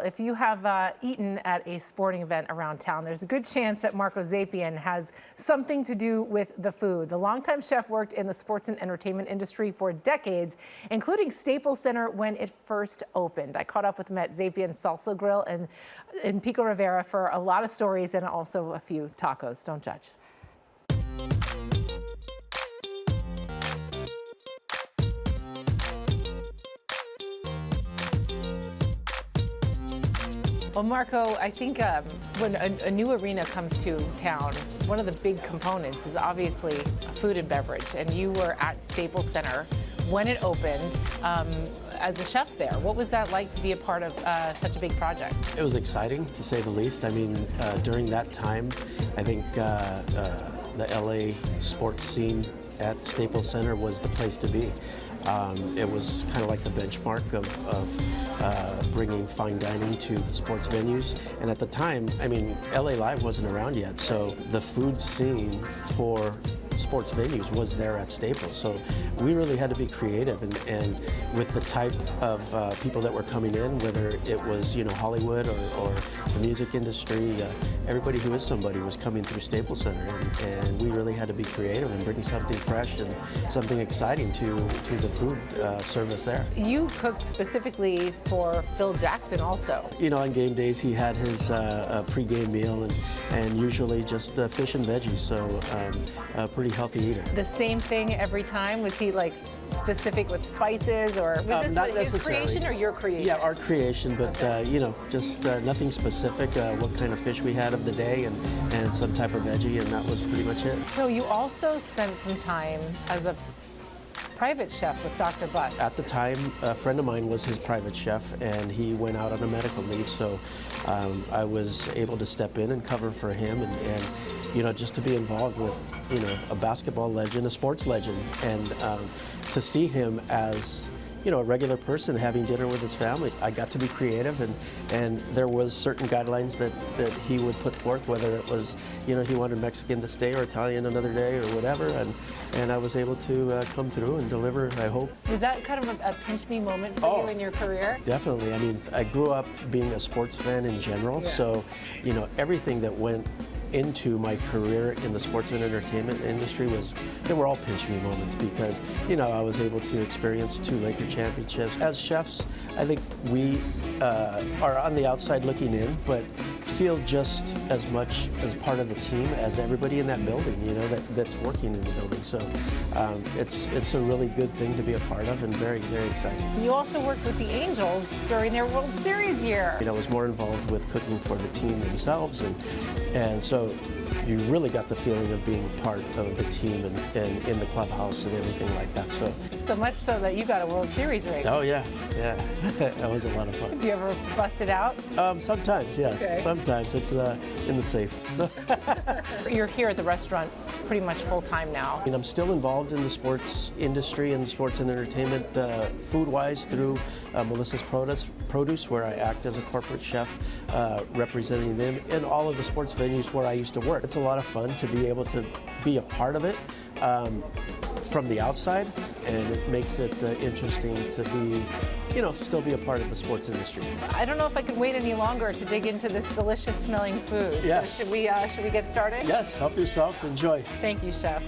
If you have eaten at a sporting event around town, there's a good chance that Marco Zapien has something to do with the food. The longtime chef worked in the sports and entertainment industry for decades, including Staples Center when it first opened. I caught up with him at Zapien's Salsa Grill and in Pico Rivera for a lot of stories and also a few tacos. Don't judge. Well, Marco, I think when a new arena comes to town, one of the big components is obviously food and beverage. And you were at Staples Center when it opened as a chef there. What was that like to be a part of such a big project? It was exciting, to say the least. I mean, during that time, I think the LA sports scene at Staples Center was the place to be. It was kind of like the benchmark of bringing fine dining to the sports venues. And at the time, I mean, LA Live wasn't around yet, so the food scene for sports venues was there at Staples. So we really had to be creative, and with the type of people that were coming in, whether it was, you know, Hollywood or the music industry, everybody who is somebody was coming through Staples Center, and we really had to be creative and bring something fresh and something exciting to the food service there. You cooked specifically for Phil Jackson also. You know, on game days he had his pre-game meal and usually just fish and veggies, so a pretty healthy eater. The same thing every time? Was he like specific with spices, or was this his creation or your creation? Yeah, our creation, but you know, just nothing specific, what kind of fish we had of the day and some type of veggie, and that was pretty much it. So you also spent some time as a private chef with Dr. Butt. At the time, a friend of mine was his private chef, and he went out on a medical leave, so I was able to step in and cover for him, and you know, just to be involved with, you know, a basketball legend, a sports legend, and to see him as, you know, a regular person having dinner with his family. I got to be creative, and there was certain guidelines that he would put forth, whether it was, you know, he wanted Mexican this day or Italian another day or whatever, and I was able to come through and deliver, I hope. Was that kind of a pinch me moment for you in your career? Definitely. I mean, I grew up being a sports fan in general, so, you know, everything that went into my career in the sports and entertainment industry they were all pinch me moments, because, you know, I was able to experience 2 Laker championships. As chefs, I think we are on the outside looking in, but feel just as much as part of the team as everybody in that building, you know, that's working in the building. So it's a really good thing to be a part of, and very, very exciting. You also worked with the Angels during their World Series year. You know, I was more involved with cooking for the team themselves, and so you really got the feeling of being part of the team and in the clubhouse and everything like that. So much so that you got a World Series ring. Oh yeah. That was a lot of fun. Do you ever bust it out? Sometimes, yes. Okay. Sometimes it's in the safe. So You're here at the restaurant pretty much full time now. And I'm still involved in the sports industry and sports and entertainment food-wise through Melissa's Produce, where I act as a corporate chef representing them in all of the sports venues where I used to work. It's a lot of fun to be able to be a part of it from the outside, and it makes it interesting to be, you know, still be a part of the sports industry. I don't know if I can wait any longer to dig into this delicious smelling food. Yes. So should we get started? Yes, help yourself, enjoy. Thank you, Chef.